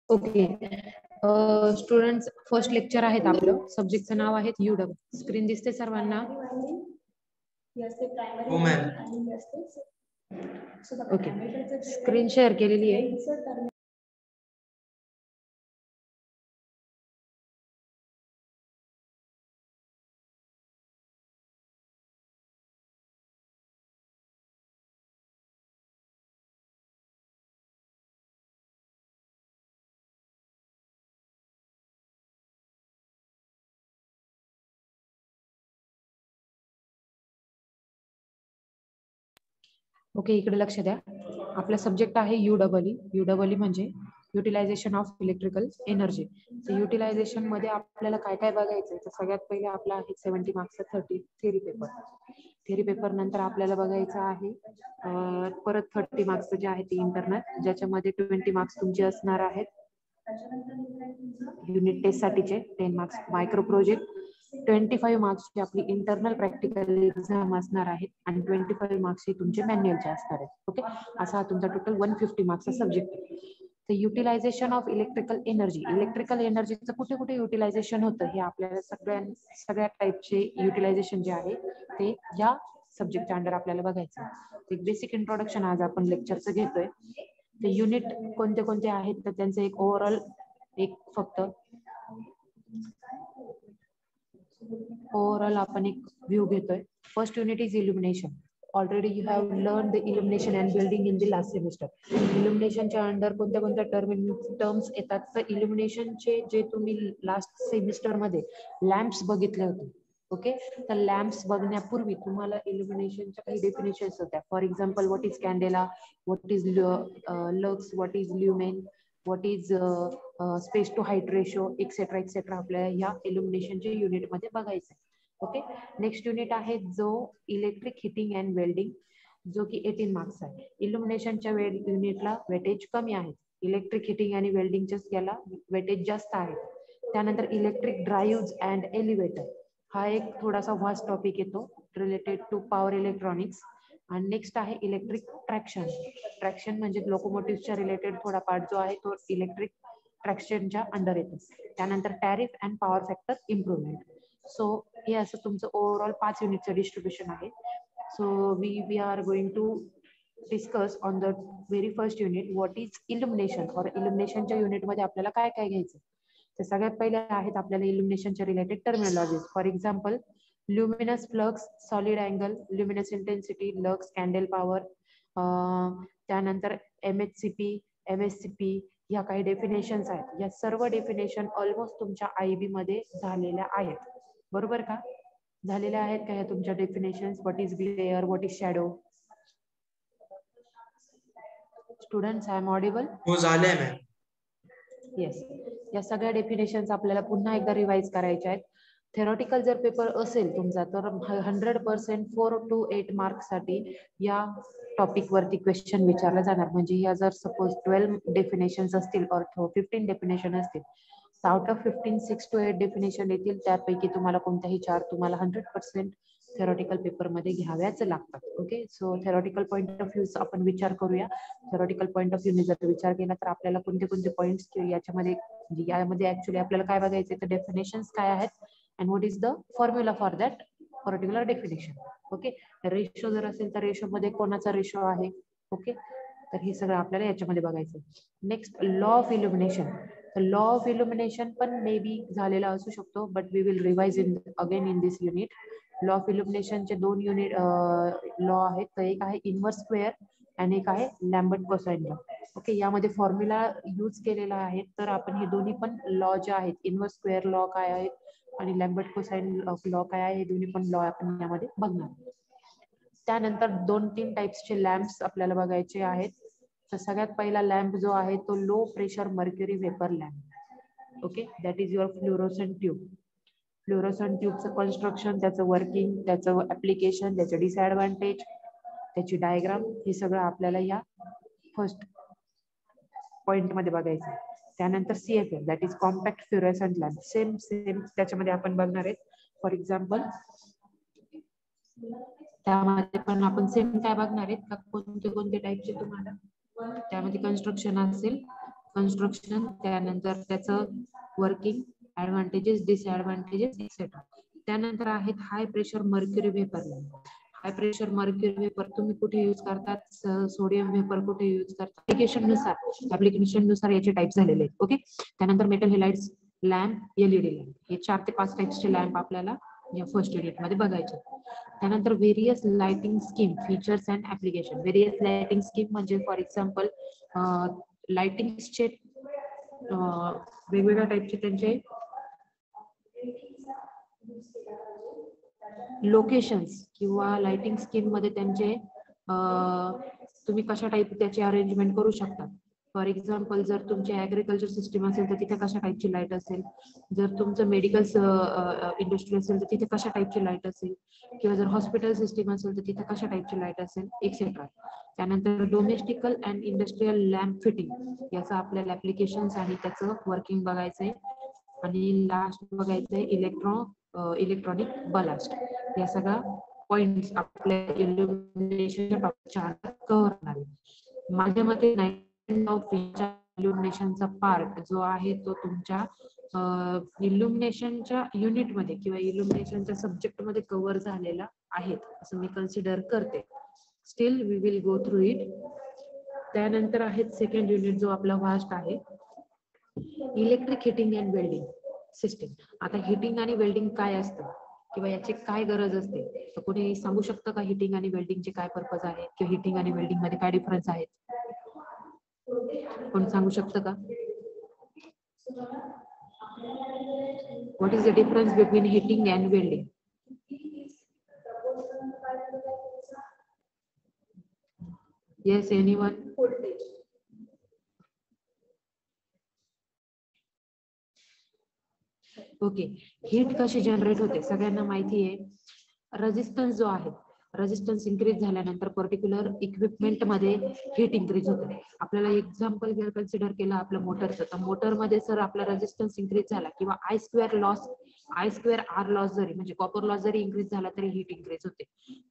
Okay students, first lecture आहेत आपलं. सब्जेक्टचं नाव आहे UW. स्क्रीन दिसते सर्वांना? हो मॅम. ओके, स्क्रीन शेअर केलेली आहे. ओके, इकडे लक्ष द्या. आपला सब्जेक्ट आहे UEE. UEE म्हणजे utilization of electrical energy. Utilization मध्ये आपल्याला काय काय बघायचं तर सगळ्यात पहिले आपला आहे 70 मार्क्सचा थिअरी पेपर. थिअरी पेपर नंतर आपल्याला बघायचं आहे परत 30 मार्क्स जे आहे ते इंटरनल, ज्याच्यामध्ये 20 मार्क्स तुमचे असणार आहेत युनिट टेस्ट साठीचे, 10 मार्क्स मायक्रो प्रोजेक्ट, 25 मार्क्सची आपली इंटरनल प्रॅक्टिकल एक्झाम असणार आहेत आणि 25 मार्क्सची तुमचे मॅन्युअलचे असणार आहेत. ओके, असा तुमचा टोटल 150 मार्क्सचा सब्जेक्ट आहे. तर utilization of electrical energy. Electrical एनर्जीचं कुठे कुठे युटिलायझेशन होतं हे आपल्याला सगळ्या टाईपचे युटिलायझेशन जे आहे ते या सब्जेक्टच्या अंडर आपल्याला बघायचं. एक बेसिक इंट्रोडक्शन आज आपण लेक्चरचं घेतोय. ते युनिट कोणते कोणते आहेत तर त्यांचं एक ओव्हरऑल फक्त ओव्हरऑल आपण एक व्ह्यू घेतोय. First unit is illumination. Already you have learn the illumination and building in the last semester. इल्युमिनेशनच्या अंडर कोणत्या कोणत्या टर्म्स येतात तर इल्युमिनेशनचे जे तुम्ही लास्ट सेमिस्टर मध्ये लॅम्प्स बघितले होते. ओके, तर लॅम्प्स बघण्यापूर्वी तुम्हाला इल्युमिनेशनच्या काही डेफिनेशन्स होत्या. For example, what is candela, what is lux, what is lumen, what is space to height ratio, etcetera etcetera आपल्याला या इल्युमिनेशनच्या युनिटमध्ये बघायचं. ओके, नेक्स्ट युनिट आहे जो इलेक्ट्रिक हिटिंग अँड वेल्डिंग, जो की 18 मार्क्स आहे. इल्युमिनेशनच्या युनिटला वेटेज कमी आहे, इलेक्ट्रिक हिटिंग आणि वेल्डिंगच्या याला वेटेज जास्त आहे. त्यानंतर इलेक्ट्रिक ड्राईव्ह अँड एलिव्हेटर, हा एक थोडासा वास्ट टॉपिक येतो रिलेटेड टू पॉवर इलेक्ट्रॉनिक्स. आणि नेक्स्ट आहे इलेक्ट्रिक ट्रॅक्शन. ट्रॅक्शन म्हणजे लोकोमोटिव्हच्या रिलेटेड थोडा पार्ट जो आहे तो इलेक्ट्रिक ट्रॅक्शनच्या अंडर येतो. त्यानंतर tariff and power factor improvement. So हे असं तुमचं ओव्हरऑल 5 युनिटचं डिस्ट्रीब्युशन आहे. So we are going to discuss on the very first unit, what is illumination. और इल्युमिनेशनच्या युनिटमध्ये आपल्याला काय काय घ्यायचं तर सगळ्यात पहिले आहेत आपल्याला इल्युमिनेशनच्या related terminologies. For example, luminous flux, solid angle, luminous intensity, lux, candle power, त्यानंतर MHCP, MSCP, ह्या काही डेफिनेशन्स आहेत. या सर्व डेफिनेशन ऑलमोस्ट तुमच्या IB मध्ये झालेल्या आहेत, बरोबर का? झालेल्या आहेत का या तुमच्या definitions? What is glare, what is shadow? Students, I am audible? हो, झाले मॅम. येस, या सगळ्या डेफिनेशन्स आपल्याला पुन्हा एकदा रिवाइज करायच्या आहेत. थेरॉटिकल जर पेपर असेल तुमचा तर 100% 4 to 8 मार्क्स साठी या टॉपिक वरती क्वेश्चन विचारला जाणार. म्हणजे या जर सपोज 12 डेफिनेशन्स असतील और 15 डेफिनेशन असतील, आउट ऑफ 15 6 to 8 डेफिनेशन येतील. त्यापैकी तुम्हाला कोणत्याही 4 तुम्हाला 100% थेरॉटिकल पेपर मध्ये घ्याव्याच लागतात. Okay, so theoretical point of view आपण विचार करूया. थेरॉटिकल पॉईंट ऑफ व्ह्यू जर विचार केला तर आपल्याला कोणते कोणते पॉईंट्स यामध्ये ऍक्च्युली आपल्याला काय बघायचे तर डेफिनेशन्स काय आहेत and what is the formula for that particular definition. Okay, ratio जर असेल तर रेशो मध्ये कोणाचा रेशो आहे. ओके, तर हे सगळं आपल्याला याच्यामध्ये बघायचं. Next, law of illumination. तर लॉ ऑफ इल्युमिनेशन पण मे बी झालेला असू शकतो, but we will revise again in this unit. Law of इल्युमिनेशनचे 2 युनिट लॉ आहेत. तर एक आहे इन्व्हर्स स्क्वेअर आणि एक आहे लॅम्बर्ट कोसाइन लॉ. ओके, यामध्ये फॉर्म्युला यूज केलेला आहे. तर आपण हे दोन्ही पण लॉ जे आहेत, इन्व्हर्स स्क्वेअर लॉ काय आहे आणि लॅम्बर्ट कोसाइन लॉ काय आहे, हे दोन्ही पण लॉ आपण यामध्ये बघणार. त्यानंतर 2-3 टाइप्सचे लॅम्प्स आपल्याला बघायचे आहेत. तर सगळ्यात पहिला लॅम्प जो आहे तो low pressure mercury vapour lamp. Okay, that is your fluorescent tube. Fluorescent ट्यूबचं कन्स्ट्रक्शन, त्याचं वर्किंग, त्याचं ऍप्लिकेशन, त्याचे डिसएडव्हान्टेज, त्याची डायग्राम, हे सगळं आपल्याला या फर्स्ट पॉइंट मध्ये बघायचं. त्यानंतर CFL, that is compact fluorescent lamp. Same त्याच्यामध्ये आपण बघणार आहेत. फॉर एक्झाम्पल, त्यामध्ये पण आपण सेम काय बघणार आहेत का कोणते कोणते टाईपचे तुम्हाला त्यामध्ये कन्स्ट्रक्शन असेल. कन्स्ट्रक्शन, त्यानंतर त्याचं वर्किंग, ऍडव्हान्टेजेस, डिसएडव्हान्टेजेस एक्सेट्रा. त्यानंतर आहेत high pressure mercury vapour lamp. High pressure mercury vapour तुम्ही कुठे यूज करतात, सोडियम व्हेपर कुठे यूज करतात, ऍप्लिकेशन नुसार याचे टाइप झालेले आहेत. ओके. त्यानंतर metal halides lamp, LED lamp, हे 4 ते 5 टाइप्सचे लॅम्प आपल्याला या फर्स्ट युनिट मध्ये बघायचे. त्यानंतर various lighting scheme, features and application. Various lighting scheme म्हणजे फॉर एक्झाम्पल लाइटिंगचे वेगवेगळ्या टाइपचे त्यांचे लोकेशन्स किंवा लाइटिंग स्कीम मध्ये त्यांचे तुम्ही कशा टाइप त्याची अरेंजमेंट करू शकता. फॉर एक्झाम्पल जर तुमची ऍग्रिकल्चर सिस्टीम असेल तर तिथे कशा टाइपची लाईट असेल, जर तुमचं मेडिकल इंडस्ट्री असेल तर तिथे कशा टाइपची लाईट असेल, किंवा जर हॉस्पिटल सिस्टीम असेल तर तिथे कशा टाइपची लाईट असेल एक्सेट्रा. त्यानंतर domestic and industrial lamp fitting, याचं आपल्याला ऍप्लिकेशन्स आणि त्याचं वर्किंग बघायचंय. आणि लास्ट बघायचंय इलेक्ट्रॉनिक बलास्ट. या सगळ्या पॉइंट्स आपल्या इल्युमिनेशनच्या टॉपिकच्या कव्हर होणार आहे. माझ्या मते इल्युमिनेशनचा पार्ट जो आहे तो तुमच्या इल्युमिनेशनच्या युनिटमध्ये किंवा इल्युमिनेशनच्या सब्जेक्ट मध्ये कव्हर झालेला आहे असं मी कन्सिडर करते. Still we will go through it. त्यानंतर आहे सेकंड युनिट जो आपला वास्ट आहे, electric heating and welding system. आता हिटिंग आणि वेल्डिंग काय असतं किंवा याची काय गरज असते, तर कोणी सांगू शकतं का हिटिंग आणि वेल्डिंगचे काय पर्पज आहे किंवा हिटिंग आणि वेल्डिंग मध्ये काय डिफरन्स आहेत? कोण सांगू शकतं का? What is the difference between heating and welding? Yes, anyone? Okay. Heat कशी जनरेट होते सगळ्यांना माहिती आहे. रेजिस्टन्स जो आहे, रेजिस्टन्स इन्क्रीज झाल्यानंतर पर्टिक्युलर इक्विपमेंट मध्ये हीट इन्क्रीज होते. आपल्याला एक्झाम्पल जर कन्सिडर केलं आपलं मोटरचं, तर मोटरमध्ये जर आपला रेजिस्टन्स इन्क्रीज झाला किंवा I स्क्वेअर R लॉस जरी म्हणजे कॉपर लॉस जरी इन्क्रीज झाला तरी हीट इन्क्रीज होते.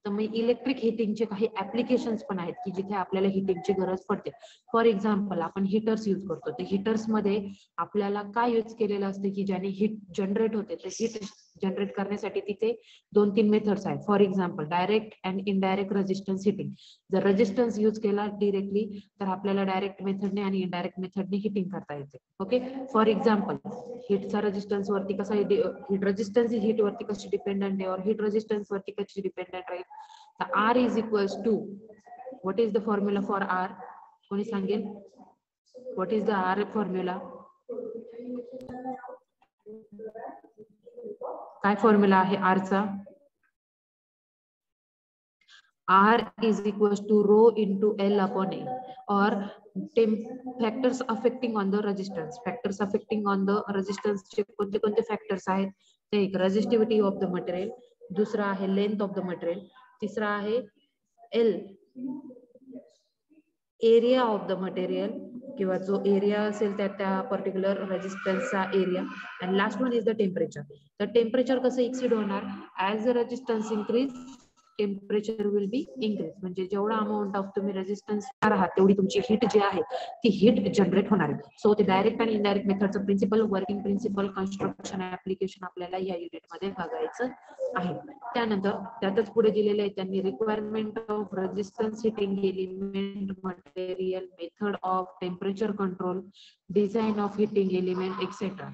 तर मग इलेक्ट्रिक हिटिंगचे काही ऍप्लिकेशन्स पण आहेत की जिथे आपल्याला हिटिंगची गरज पडते. फॉर एक्झाम्पल आपण हीटर्स यूज करतो, तर हीटर्स मध्ये आपल्याला काय यूज केलेलं असतं की ज्याने हीट जनरेट होते. तर हीट जनरेट करण्यासाठी तिथे 2-3 मेथड्स आहेत. For example direct and indirect resistance heating. जर रेजिस्टन्स यूज केला डिरेक्टली तर आपल्याला डायरेक्ट मेथडने आणि इनडायरेक्ट मेथडने हिटिंग करता येते. ओके. फॉर एक्झाम्पल हीटचा रेजिस्टन्स वरती कसा, हीट रेजिस्टन्स हीट वरती कशी डिपेंडंट आहे और हीट रेजिस्टन्स वरती कशी डिपेंडंट राहील. तर R is equals to, what is the formula for R? कोणी सांगेल? What is the R formula? काय फॉर्म्युला आहे R चा? R is equals to rho into L upon A, or factors affecting on the resistance. Factors affecting on the resistance चे कोणते कोणते factors आहेत? ते एक रेजिस्टिव्हिटी ऑफ द मटेरियल, दुसरा आहे लेंथ ऑफ द मटेरियल, तिसरा आहे L area of the material किंवा जो एरिया असेल त्या पर्टिक्युलर रेजिस्टन्सचा area, and last one is the temperature. तर टेम्परेचर कसं एक्सिड होणार? As the resistance increase temperature will be increase. म्हणजे जेवढा अमाऊंट ऑफ तुम्ही रेजिस्टन्स आहात तेवढी तुमची हीट जी आहे ती हीट जनरेट होणार आहे. सो ते डायरेक्ट आणि इनडायरेक्ट मेथडचं principle, working principle, construction, application आपल्याला या युनिटमध्ये बघायचं आहे. त्यानंतर त्यातच पुढे दिलेले आहे त्यांनी requirement of resistance heating element, material, method of temperature control, design of heating element etcetera.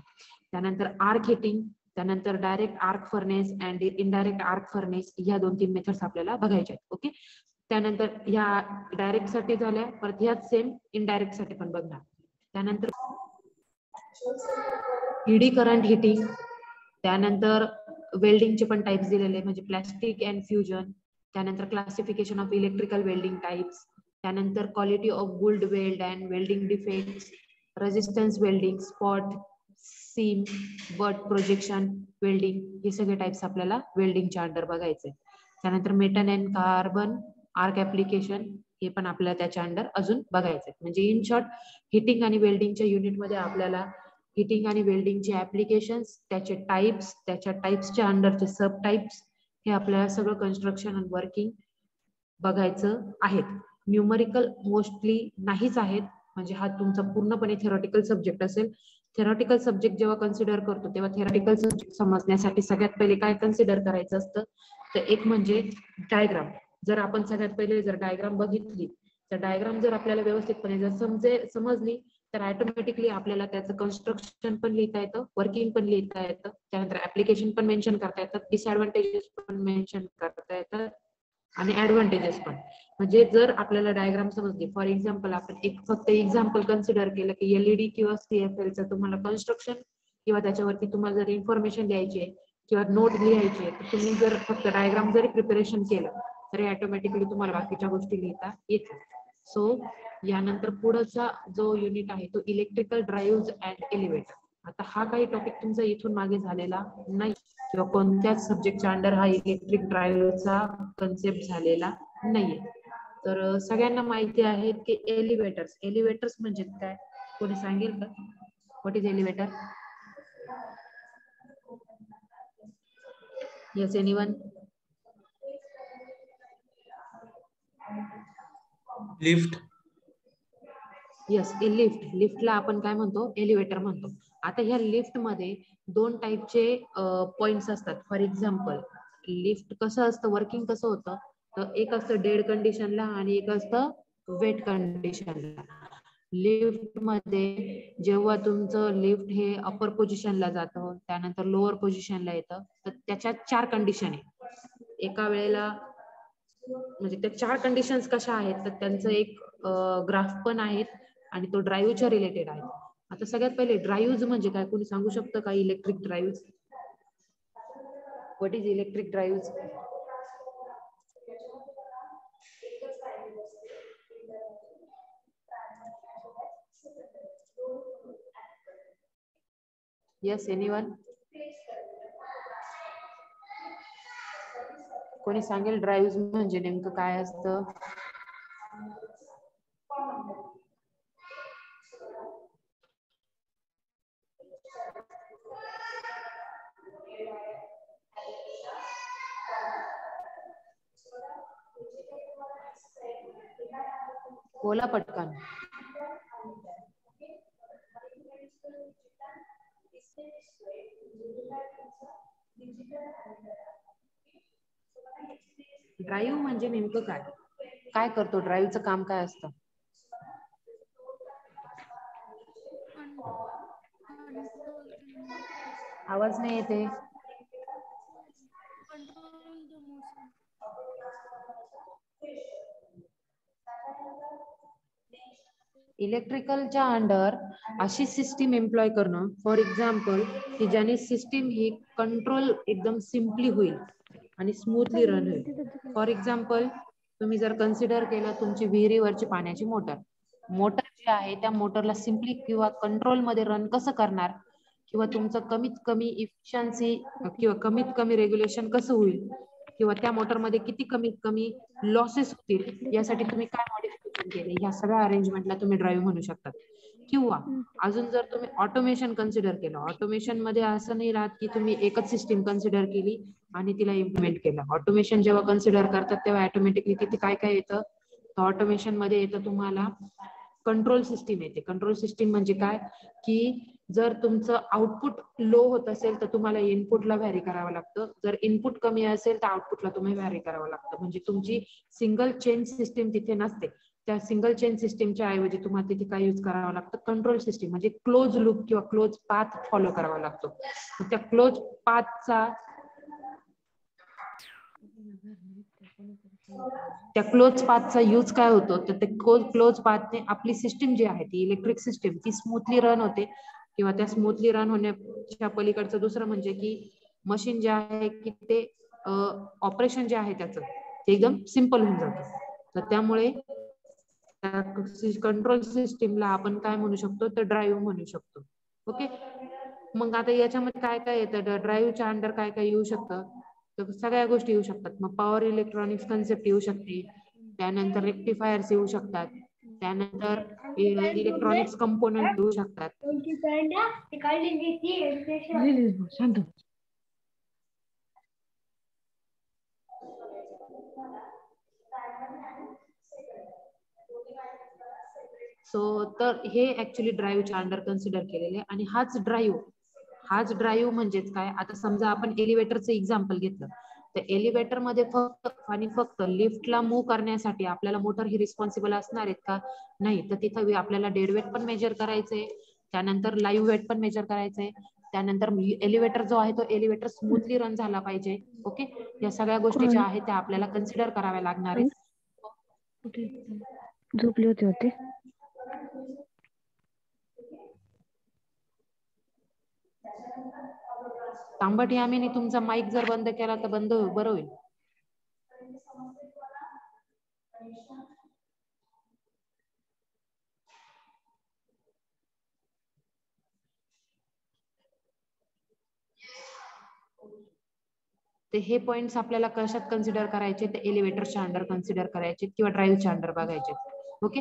त्यानंतर आर्क हिटिंग, त्यानंतर direct arc furnace and indirect arc furnace, ह्या 2-3 मेथड्स आपल्याला बघायच्या आहेत. ओके. त्यानंतर ह्या डायरेक्ट साठी झाल्या, परत ह्याच सेम इनडायरेक्ट साठी पण बघणार. त्यानंतर ईडी करंट हिटिंग, त्यानंतर वेल्डिंगचे पण टाइप्स दिलेले म्हणजे प्लास्टिक अँड फ्युजन, त्यानंतर classification of electrical welding types, त्यानंतर quality of good weld and welding defects, resistance welding, spot, seam, butt projection welding, हे सगळे टाइप्स आपल्याला वेल्डिंगच्या अंडर बघायचे. त्यानंतर metal and carbon arc application, हे पण आपल्याला त्याच्या अंडर अजून बघायचे. म्हणजे इन शॉर्ट हिटिंग आणि वेल्डिंगच्या युनिटमध्ये आपल्याला हिटिंग आणि वेल्डिंगचे ऍप्लिकेशन्स, त्याचे टाइप्स, त्याच्या टाइप्सच्या अंडरचे सब टाइप्स, हे आपल्याला सगळं कन्स्ट्रक्शन आणि वर्किंग बघायचं आहेत. न्यूमरिकल मोस्टली नाहीच आहेत, म्हणजे हा तुमचा पूर्णपणे थेरॉटिकल सब्जेक्ट असेल. थेरॉटिकल सब्जेक्ट जेव्हा कन्सिडर करतो तेव्हा थेरॉटिकल सब्जेक्ट समजण्यासाठी सगळ्यात पहिले काय कन्सिडर करायचं असतं, तर एक म्हणजे डायग्राम. जर आपण सगळ्यात पहिले जर डायग्राम बघितली, तर डायग्राम जर आपल्याला व्यवस्थितपणे जर समजली, तर ऑटोमॅटिकली आपल्याला त्याचं कन्स्ट्रक्शन पण लिहिता येतं, वर्किंग पण लिहिता येतं, त्यानंतर ऍप्लिकेशन पण मेन्शन करता येतात, डिसएडव्हान्टेजेस पण मेन्शन करता येतात आणि ऍडव्हान्टेजेस पण. म्हणजे जर आपल्याला डायग्राम समजली, फॉर एक्झाम्पल आपण एक फक्त एक्झाम्पल कन्सिडर केलं की एलईडी किंवा सीएफएलचं तुम्हाला कन्स्ट्रक्शन किंवा त्याच्यावरती तुम्हाला जर इन्फॉर्मेशन द्यायची आहे किंवा नोट लिहायची आहे, तर तुम्ही जर फक्त डायग्राम जरी प्रिपरेशन केलं तरी ऑटोमॅटिकली तुम्हाला बाकीच्या गोष्टी लिहिता येतील. सो यानंतर पुढचा जो युनिट आहे तो इलेक्ट्रिकल ड्राईव्ह अँड एलिव्हेटर. आता हा काही टॉपिक तुमचा इथून मागे झालेला नाही किंवा कोणत्याच सब्जेक्टच्या अंडर हा इलेक्ट्रिक ड्राईव्हचा कन्सेप्ट झालेला नाहीये. तर सगळ्यांना माहिती आहे की एलिव्हेटर्स म्हणजे काय, कोणी सांगेल का? What is elevator? Yes, anyone? Lift. Yes, लिफ्टला आपण काय म्हणतो? एलिव्हेटर म्हणतो. आता ह्या लिफ्ट मध्ये दोन टाईपचे पॉइंट्स असतात. फॉर एक्झाम्पल लिफ्ट कसं असतं, वर्किंग कसं होतं, तर एक असतं डेड कंडिशनला आणि एक असतं वेट कंडिशनला. लिफ्ट मध्ये जेव्हा तुमचं लिफ्ट हे अपर पोझिशनला जातं, त्यानंतर लोअर पोझिशनला येतं, तर त्याच्यात 4 कंडिशन आहे एका वेळेला. म्हणजे त्या 4 कंडिशन्स कशा आहेत, तर त्यांचं एक ग्राफ पण आहेत आणि तो ड्राईव्हच्या रिलेटेड आहे. आता सगळ्यात पहिले ड्राईव्ह म्हणजे काय, कोणी सांगू शकतं का? Electric drive, what is electric drive? Yes, anyone? कोणी सांगेल ड्राईव्ह म्हणजे नेमकं काय असतं? बोला पटकन. ड्राईव्ह म्हणजे नेमकं काय, काय करतो ड्राईव्हचं काम काय असतं? आवाज नाही येते. इलेक्ट्रिकलच्या अंडर अशी सिस्टीम एम्प्लॉय करणं, फॉर एक्झाम्पल की ज्याने सिस्टीम ही कंट्रोल एकदम सिम्पली होईल आणि स्मूथली रन होईल. फॉर एक्झाम्पल तुम्ही जर कन्सिडर केलं तुमची विहिरीवरची पाण्याची मोटर जी आहे त्या मोटरला सिम्पली किंवा कंट्रोल मध्ये रन कसं करणार, किंवा तुमचं कमीत कमी इफिशियन्सी किंवा कमीत कमी रेग्युलेशन कसं होईल, किंवा त्या मोटरमध्ये किती कमीत कमी लॉसेस होतील, यासाठी तुम्ही काय मॉडिफिकेशन केले, या सगळ्या अरेंजमेंटला तुम्ही ड्राईव्ह म्हणू शकतात. किंवा अजून जर तुम्ही ऑटोमेशन कन्सिडर केलं, ऑटोमेशन मध्ये असं नाही राहत की तुम्ही एकच सिस्टीम कन्सिडर केली आणि तिला इम्प्लिमेंट केलं. ऑटोमेशन जेव्हा कन्सिडर करतात तेव्हा ऑटोमॅटिकली तिथे काय काय येतं, ऑटोमेशन मध्ये येतं तुम्हाला कंट्रोल सिस्टीम येते. कंट्रोल सिस्टीम म्हणजे काय, की जर तुमचं आउटपुट लो होत असेल तर तुम्हाला इनपुटला व्हॅरी करावं लागतं, जर इनपुट कमी असेल तर आउटपुटला तुम्ही व्हॅरी करावं लागतं. म्हणजे तुमची सिंगल चेन सिस्टीम तिथे नसते. त्या सिंगल चेन सिस्टीमच्या ऐवजी तुम्हाला तिथे काय यूज करावं लागतं, कंट्रोल सिस्टीम म्हणजे क्लोज लूप किंवा क्लोज पाथ फॉलो करावा लागतो. त्या क्लोज पाथचा यूज काय होतो, तर ते क्लोज पाथने आपली सिस्टीम जी आहे ती इलेक्ट्रिक सिस्टीम ती स्मूथली रन होते. किंवा त्या स्मूथली रन होण्याच्या पलीकडचं दुसरं म्हणजे की मशीन जे आहे की ते ऑपरेशन जे आहे त्याचं ते एकदम सिंपल होऊन जातं. तर त्यामुळे कंट्रोल सिस्टीमला आपण काय म्हणू शकतो, तर ड्राईव्ह म्हणू शकतो. ओके, मग आता याच्यामध्ये काय काय येतं, ड्राईव्हच्या अंडर काय काय येऊ शकतं, तर सगळ्या गोष्टी येऊ शकतात. मग पॉवर इलेक्ट्रॉनिक्स कन्सेप्ट येऊ शकते, त्यानंतर रेक्टिफायर्स येऊ शकतात, त्यानंतर इलेक्ट्रॉनिक्स कंपोनंट येऊ शकतात. शांत. सो तर हे ऍक्च्युली ड्राईव्हच्या अंडर कन्सिडर केलेले. आणि हाच ड्राईव्ह म्हणजेच काय, आता समजा आपण एलिव्हेटरचं एक्झाम्पल घेतलं तर एलिव्हेटर मध्ये फक्त आणि फक्त लिफ्टला मूव्ह करण्यासाठी आपल्याला मोटर ही रिस्पॉन्सिबल असणार आहेत का? नाही. तर तिथं आपल्याला डेड वेट पण मेजर करायचंय, त्यानंतर लाईव्ह वेट पण मेजर करायचंय, त्यानंतर एलिव्हेटर जो आहे तो एलिव्हेटर स्मूथली रन झाला पाहिजे. ओके, या सगळ्या गोष्टी ज्या आहेत त्या आपल्याला कन्सिडर कराव्या लागणार आहेत. झोपले होते तांबट यामिनी तुमचा माईक जर बंद केला तर बरं होईल. ते हे पॉइंट्स आपल्याला कशात कन्सिडर करायचे, ते एलिव्हेटरच्या अंडर कन्सिडर करायचे किंवा ड्राईव्हच्या अंडर बघायचे. ओके,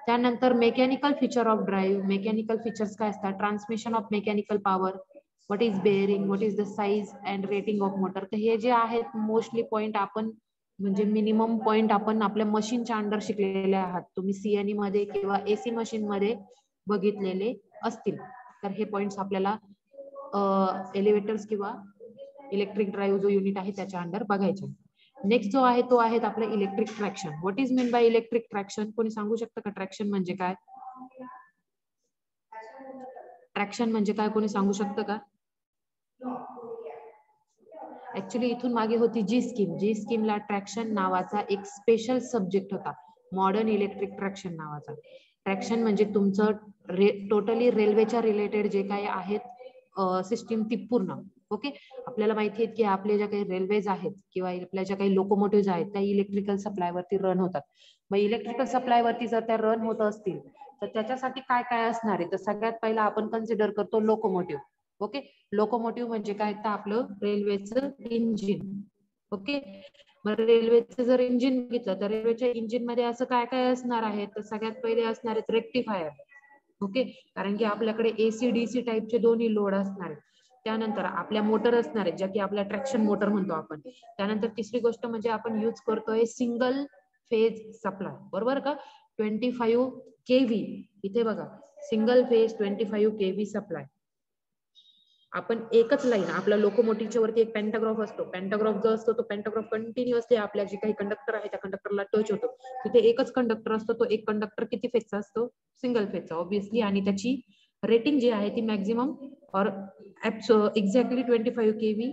त्यानंतर mechanical feature of drive. Mechanical features काय असतात? Transmission of mechanical power, what is bearing, what is the size and rating of motor. तर हे जे आहेत मोस्टली पॉइंट आपण म्हणजे मिनिमम पॉइंट आपण आपल्या मशीनच्या अंडर शिकलेले आहात. तुम्ही सीएनई मध्ये किंवा एसी मशीन मध्ये बघितलेले असतील. तर हे पॉइंट्स आपल्याला एलिव्हेटर्स किंवा इलेक्ट्रिक ड्राईव्ह जो युनिट आहे त्याच्या अंडर बघायचे. नेक्स्ट जो आहे तो आहे आपलं electric traction. What is mean by electric traction? कोणी सांगू शकतं का ट्रॅक्शन म्हणजे काय? ट्रॅक्शन म्हणजे काय कोणी सांगू शकतं का? ऍक्च्युली इथून मागे होती जी स्कीमला ट्रॅक्शन नावाचा एक स्पेशल सब्जेक्ट होता, मॉडर्न इलेक्ट्रिक ट्रॅक्शन नावाचा. ट्रॅक्शन म्हणजे तुमचं टोटली रेल्वेच्या रिलेटेड जे काही आहेत सिस्टीम ती पूर्ण. ओके, आपल्याला माहिती आहे की आपल्या ज्या काही रेल्वेज आहेत किंवा आपल्या ज्या काही लोकोमोटिव्ह आहेत त्या इलेक्ट्रिकल सप्लायवरती रन होतात. मग इलेक्ट्रिकल सप्लायवरती जर त्या रन होत असतील तर त्याच्यासाठी काय काय असणार आहे? तर सगळ्यात पहिला आपण कन्सिडर करतो लोकोमोटिव्ह. ओके, लोकोमोटिव्ह म्हणजे काय? तर आपलं रेल्वेचं इंजिन. ओके, मग रेल्वेचं जर इंजिन घेतलं तर रेल्वेच्या इंजिन मध्ये असं काय काय असणार आहे? तर सगळ्यात पहिले असणार आहेत रेक्टिफायर. ओके, कारण की आपल्याकडे एसी डीसी टाईपचे दोन्ही लोड असणार आहेत. त्यानंतर आपल्या मोटर असणार आहेत ज्या की आपल्या ट्रॅक्शन मोटर म्हणतो आपण. त्यानंतर तिसरी गोष्ट म्हणजे आपण यूज करतोय सिंगल फेज सप्लाय. बरोबर का? 25 kV. इथे बघा, सिंगल फेज 25 kV सप्लाय. आपण एकच लाईन, आपल्या लोकोमोटिव्हच्या वरती एक पेंटाग्राफ असतो. पेंटाग्राफ जो असतो तो पेंटाग्राफ कंटिन्युअसली आपल्या जे काही कंडक्टर आहे त्या कंडक्टरला टच होतो. तिथे एकच कंडक्टर असतो. तो एक कंडक्टर किती फेजचा असतो? सिंगल फेजचा ऑब्विसली. आणि त्याची रेटिंग जी आहे ती मॅक्झिमम और एक्झॅक्टली 25 kV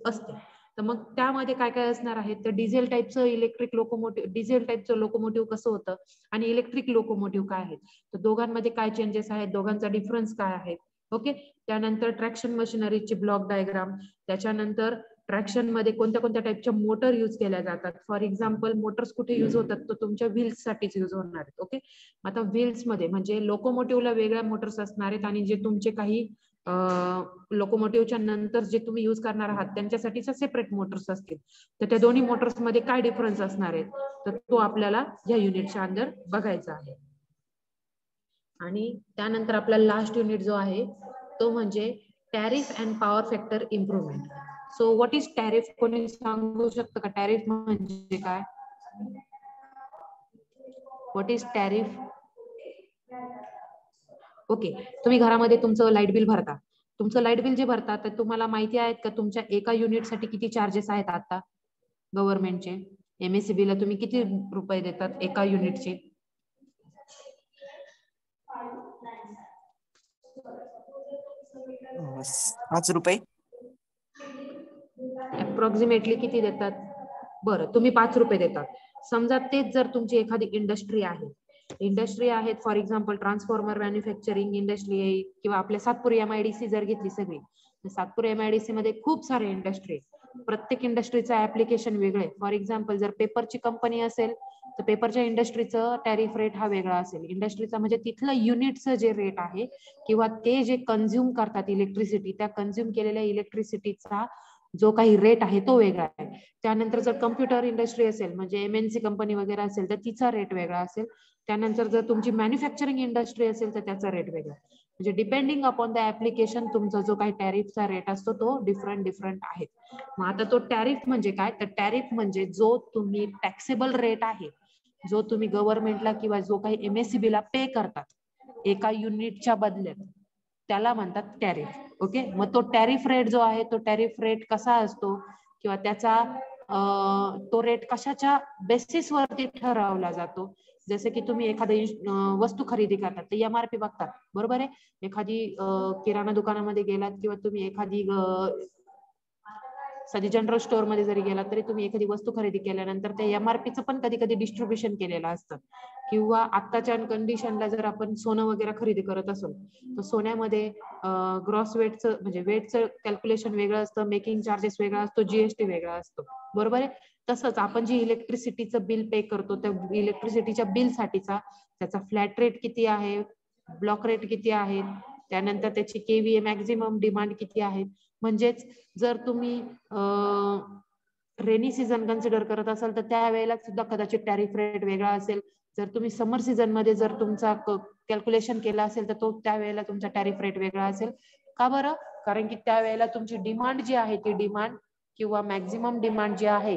असते. तर मग त्यामध्ये काय काय असणार आहे? तर डिझेल टाईपचं इलेक्ट्रिक लोकोमोटिव्ह, डिझेल टाईपचं लोकोमोटिव्ह कसं होतं आणि इलेक्ट्रिक लोकोमोटिव्ह काय आहेत, तर दोघांमध्ये काय चेंजेस आहेत, दोघांचा डिफरन्स काय आहे. ओके, त्यानंतर ट्रॅक्शन मशिनरीची ब्लॉक डायग्राम, त्याच्यानंतर ट्रॅक्शन मध्ये कोणत्या कोणत्या टाईपच्या मोटर यूज केल्या जातात. फॉर एक्झाम्पल मोटर्स कुठे यूज होतात? तर तुमच्या व्हील्स साठीच यूज होणार आहेत. ओके, आता व्हील्स मध्ये म्हणजे लोकोमोटिव्हला वेगळ्या मोटर्स असणार आहेत आणि जे तुमचे काही लोकोमोटिव्हच्या नंतर जे तुम्ही यूज करणार आहात त्यांच्यासाठीच्या सेपरेट मोटर्स असतील. तर त्या दोन्ही मोटर्स मध्ये काय डिफरन्स असणार आहे तर तो आपल्याला या युनिटच्या अंडर बघायचा आहे. आणि त्यानंतर आपला लास्ट युनिट जो आहे तो म्हणजे tariff and power factor improvement. So what is tariff? कोणी सांगू शकतं का टॅरिफ म्हणजे काय? What is tariff? ओके, तुम्ही घरामध्ये तुमचं लाईट बिल भरता. तुमचं लाईट बिल जे भरता तर तुम्हाला माहिती आहेत का तुमच्या एका युनिटसाठी किती चार्जेस आहेत आता गव्हर्नमेंटचे? MSEB ला तुम्ही किती रुपये देतात एका युनिटचे? ₹5. अप्रॉक्सिमेटली किती देतात? बरं, तुम्ही 5 रुपये देतात. समजा तेच जर तुमची एखादी इंडस्ट्री आहे, for example transformer manufacturing industry आहे किंवा आपल्या सातपूर MIDC जर घेतली सगळी, तर सातपूर MIDC मध्ये खूप सारे इंडस्ट्री, प्रत्येक इंडस्ट्रीचं ऍप्लिकेशन वेगळे. फॉर एक्झाम्पल जर पेपरची कंपनी असेल तर पेपरच्या इंडस्ट्रीचं टॅरिफ रेट हा वेगळा असेल. इंडस्ट्रीचा म्हणजे तिथलं युनिटचं जे रेट आहे किंवा ते जे कन्झ्युम करतात इलेक्ट्रिसिटी, त्या कन्झ्युम केलेल्या इलेक्ट्रिसिटीचा जो काही रेट आहे तो वेगळा आहे. त्यानंतर जर कम्प्युटर इंडस्ट्री असेल म्हणजे MNC कंपनी वगैरे असेल तर तिचा रेट वेगळा असेल. त्यानंतर जर तुमची मॅन्युफॅक्चरिंग इंडस्ट्री असेल तर त्याचा रेट वेगळा. म्हणजे डिपेंडिंग अपॉन द ऍप्लिकेशन तुमचा जो काही टॅरिफचा रेट असतो तो डिफरंट आहे. मग आता तो टॅरिफ म्हणजे काय? तर टॅरिफ म्हणजे जो तुम्ही टॅक्सेबल रेट आहे जो तुम्ही गव्हर्नमेंटला किंवा जो काही MSEB ला पे करतात एका युनिटच्या बदल्यात, त्याला म्हणतात टॅरिफ. ओके, मग तो टॅरिफ रेट जो आहे तो टॅरिफ रेट कसा असतो किंवा त्याचा तो रेट कशाच्या बेसिस वरती ठरवला जातो. जसे की तुम्ही एखादी वस्तू खरेदी करतात तर MRP बघतात, बरोबर आहे. एखादी किराणा दुकानामध्ये गेलात किंवा तुम्ही एखादी साधी जनरल स्टोअर मध्ये जरी गेला तरी तुम्ही एखादी वस्तू खरेदी केल्यानंतर त्या MRPचं पण कधी कधी डिस्ट्रीब्युशन केलेलं असतं. किंवा आत्ताच्या कंडिशनला जर आपण सोनं वगैरे खरेदी करत असो तर सोन्यामध्ये ग्रॉस वेटचं म्हणजे वेटचं कॅल्क्युलेशन वेगळं असतं, मेकिंग चार्जेस वेगळा असतो, GST वेगळा असतो, बरोबर आहे. तसंच आपण जी इलेक्ट्रिसिटीचं बिल पे करतो त्या इलेक्ट्रिसिटीच्या बिलसाठीचा त्याचा फ्लॅट रेट किती आहे, ब्लॉक रेट किती आहे, त्यानंतर त्याची KVA मॅक्झिमम डिमांड किती आहे. म्हणजेच जर तुम्ही रेनी सीझन कन्सिडर करत असाल तर त्यावेळेला सुद्धा कदाचित टॅरिफ रेट वेगळा असेल. जर तुम्ही समर सीझन मध्ये जर तुमचा कॅल्क्युलेशन केला असेल तर तो त्यावेळेला तुमचा टॅरिफ रेट वेगळा असेल. का बरं? कारण की त्यावेळेला तुमची डिमांड जी आहे ती डिमांड किंवा मॅक्झिमम डिमांड जी आहे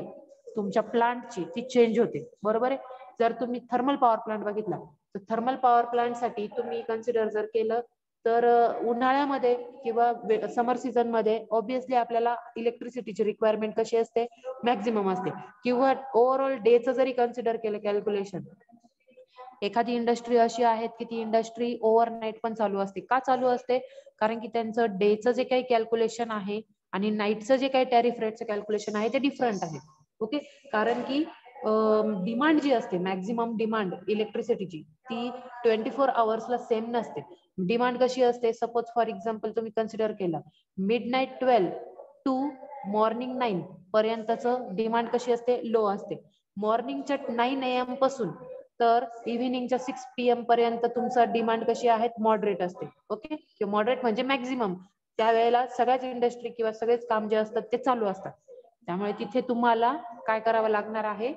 तुमच्या प्लांटची ती चेंज होते, बरोबर आहे. जर तुम्ही थर्मल पॉवर प्लांट बघितला तर थर्मल पॉवर प्लांट साठी तुम्ही कन्सिडर जर केलं तर उन्हाळ्यामध्ये किंवा समर सीझन मध्ये ऑब्विसली आपल्याला इलेक्ट्रिसिटीची रिक्वायरमेंट कशी असते, मॅक्झिमम असते. किंवा ओव्हरऑल डेचं जरी कन्सिडर केलं कॅल्क्युलेशन, एखादी इंडस्ट्री अशी आहे की ती इंडस्ट्री ओव्हरनाईट पण चालू असते. का चालू असते? कारण की त्यांचं डेचं जे काही कॅल्क्युलेशन आहे आणि नाईटचं जे काही टॅरिफ रेटचं कॅल्क्युलेशन आहे ते डिफरंट आहे. ओके, कारण की डिमांड जी असते मॅक्झिमम डिमांड इलेक्ट्रिसिटीची ती 24 आवर्सला सेम नसते. डिमांड कशी असते, सपोज फॉर एक्झाम्पल तुम्ही कन्सिडर केलं मिडनाईट 12 टू मॉर्निंग 9 पर्यंतचं डिमांड कशी असते, लो असते. मॉर्निंगच्या 9 AM पासून तर इव्हिनिंगच्या 6 PM पर्यंत तुमचा डिमांड कशी आहे, मॉडरेट असते. ओके, किंवा मॉडरेट म्हणजे मॅक्झिमम. त्यावेळेला सगळ्याच इंडस्ट्री किंवा सगळेच काम जे असतात ते चालू असतात. त्यामुळे तिथे तुम्हाला काय करावं लागणार आहे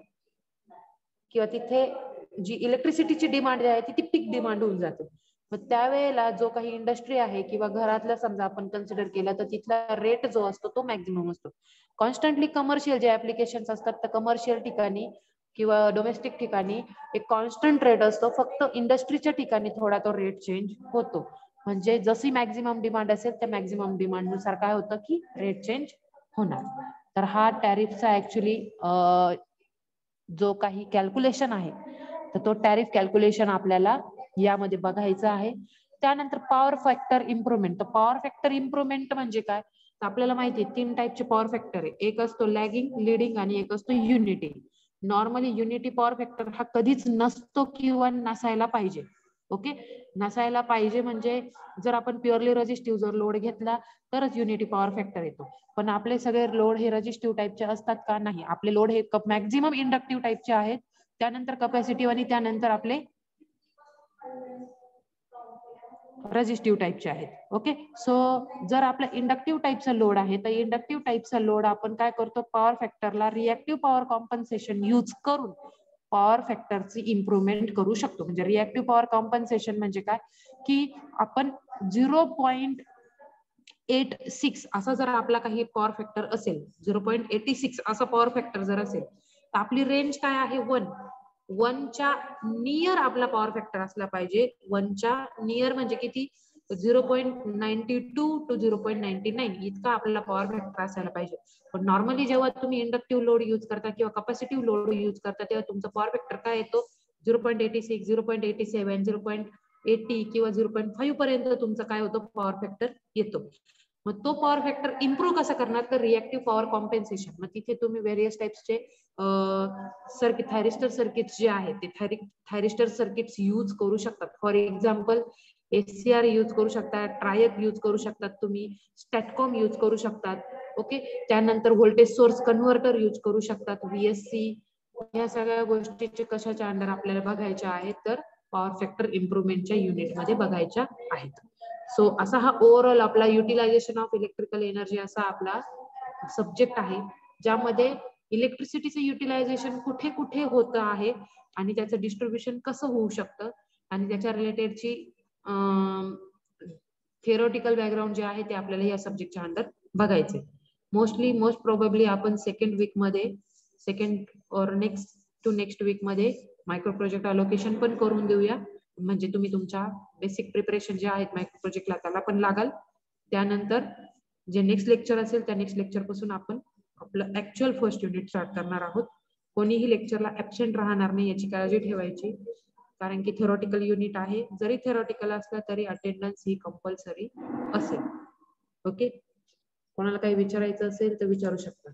किंवा तिथे जी इलेक्ट्रिसिटीची डिमांड जी आहे ती पीक डिमांड होऊन जाते. मग त्यावेळेला जो काही इंडस्ट्री आहे किंवा घरातला समजा आपण कन्सिडर केलं तर तिथला रेट जो असतो तो मॅक्झिमम असतो. कॉन्स्टंटली कमर्शियल जे ऍप्लिकेशन्स असतात तर कमर्शियल ठिकाणी किंवा डोमेस्टिक ठिकाणी एक कॉन्स्टंट रेट असतो. फक्त इंडस्ट्रीच्या ठिकाणी थोडा तो रेट चेंज होतो. म्हणजे जशी मॅक्झिमम डिमांड असेल त्या मॅक्झिमम डिमांड नुसार काय होतं की रेट चेंज होणार. तर हा टॅरिफचा ऍक्च्युली जो काही कॅल्क्युलेशन आहे तर तो टॅरिफ कॅल्क्युलेशन आपल्याला यामध्ये बघायचं आहे. त्यानंतर पॉवर फॅक्टर इम्प्रुव्हमेंट. तर पॉवर फॅक्टर इम्प्रुव्हमेंट म्हणजे काय, तर आपल्याला माहिती आहे 3 टाईपचे पॉवर फॅक्टर आहे. एक असतो लॅगिंग, लीडिंग आणि एक असतो unity. Normally unity power factor हा कधीच नसतो किंवा नसायला पाहिजे. ओके, नसायला पाहिजे म्हणजे जर आपण प्युअरली रेझिस्टिव्ह जर लोड घेतला तरच युनिटी पॉवर फॅक्टर येतो. पण आपले सगळे लोड हे रेझिस्टिव्ह टाईपचे असतात का, नाही. आपले लोड हे मॅक्झिमम इंडक्टिव्ह टाईपचे आहेत, त्यानंतर कॅपॅसिटिव्ह आणि त्यानंतर आपले रेझिस्टिव्ह टाईपचे आहेत. ओके, सो जर आपला इंडक्टिव्ह टाईपचा लोड आहे तर इंडक्टिव्ह टाईपचा लोड आपण काय करतो, पॉवर फॅक्टरला रिएक्टिव्ह पॉवर कॉम्पन्सेशन यूज करून पॉवर फॅक्टरची इम्प्रुव्हमेंट करू शकतो. म्हणजे रिएक्टिव्ह पॉवर कॉम्पन्सेशन म्हणजे काय की आपण 0.86 असा जर आपला काही पॉवर फॅक्टर असेल, 0.86 असा पॉवर फॅक्टर जर असेल तर आपली रेंज काय आहे, 1च्या नियर आपला पॉवर फॅक्टर असला पाहिजे. 1च्या नियर म्हणजे किती, 0.92 टू 0.99 इतका आपल्याला पॉवर फॅक्टर असायला पाहिजे. पण नॉर्मली जेव्हा तुम्ही इंडक्टिव्ह लोड यूज करता किंवा कॅपॅसिटिव्ह लोड यूज करता तेव्हा तुमचा पॉवर फॅक्टर काय येतो, 0.86, 0.87, 0.80 किंवा 0.5 पर्यंत तुमचा काय होतो, पॉवर फॅक्टर येतो. मग तो पॉवर फॅक्टर इम्प्रूव्ह कसा करणार, तर रिएक्टिव्ह पॉवर कॉम्पेन्सेशन. मग तिथे तुम्ही व्हेरियस टाइप्सचे सर्किट, थायरिस्टर सर्किट्स जे आहेत ते थायरिस्टर सर्किट्स यूज करू शकतात. फॉर एक्झाम्पल SCR यूज करू शकतात, ट्रायक यूज करू शकतात, तुम्ही स्टॅटकॉम यूज करू शकतात. ओके, त्यानंतर व्होल्टेज सोर्स कन्व्हर्टर यूज करू शकतात, VSC. या सगळ्या गोष्टीचे कशाच्या अंडर आपल्याला बघायच्या आहेत, तर पॉवर फॅक्टर इम्प्रुव्हमेंटच्या युनिटमध्ये बघायच्या आहेत. सो असा हा ओव्हरऑल आपला युटिलायझेशन ऑफ इलेक्ट्रिकल एनर्जी असा आपला सब्जेक्ट आहे, ज्यामध्ये इलेक्ट्रिसिटीचं युटिलायझेशन कुठे कुठे होतं आहे आणि त्याचं डिस्ट्रीब्युशन कसं होऊ शकतं आणि त्याच्या रिलेटेडची थिअरॉटिकल बॅकग्राऊंड जे आहे ते आपल्याला या सब्जेक्टच्या अंडर बघायचे. मोस्ट प्रोबेबली आपण सेकंड वीक मध्ये, सेकंड और नेक्स्ट टू नेक्स्ट वीक मध्ये मायक्रो प्रोजेक्ट अलोकेशन पण करून देऊया, म्हणजे तुम्ही तुमच्या बेसिक प्रिपरेशन जे आहेत मायक्रो प्रोजेक्टला त्याला पण लागाल. त्यानंतर जे नेक्स्ट लेक्चर असेल त्या नेक्स्ट लेक्चर पासून आपण आपलं ऍक्च्युअल फर्स्ट युनिट स्टार्ट करणार आहोत. कोणीही लेक्चरला ऍबसेंट राहणार नाही याची काळजी ठेवायची, कारण की थेरॉटिकल युनिट आहे. जरी थेरॉटिकल असलं तरी अटेंडन्स ही कंपल्सरी असेल. ओके, कोणाला काही विचारायचं असेल तर विचारू शकता.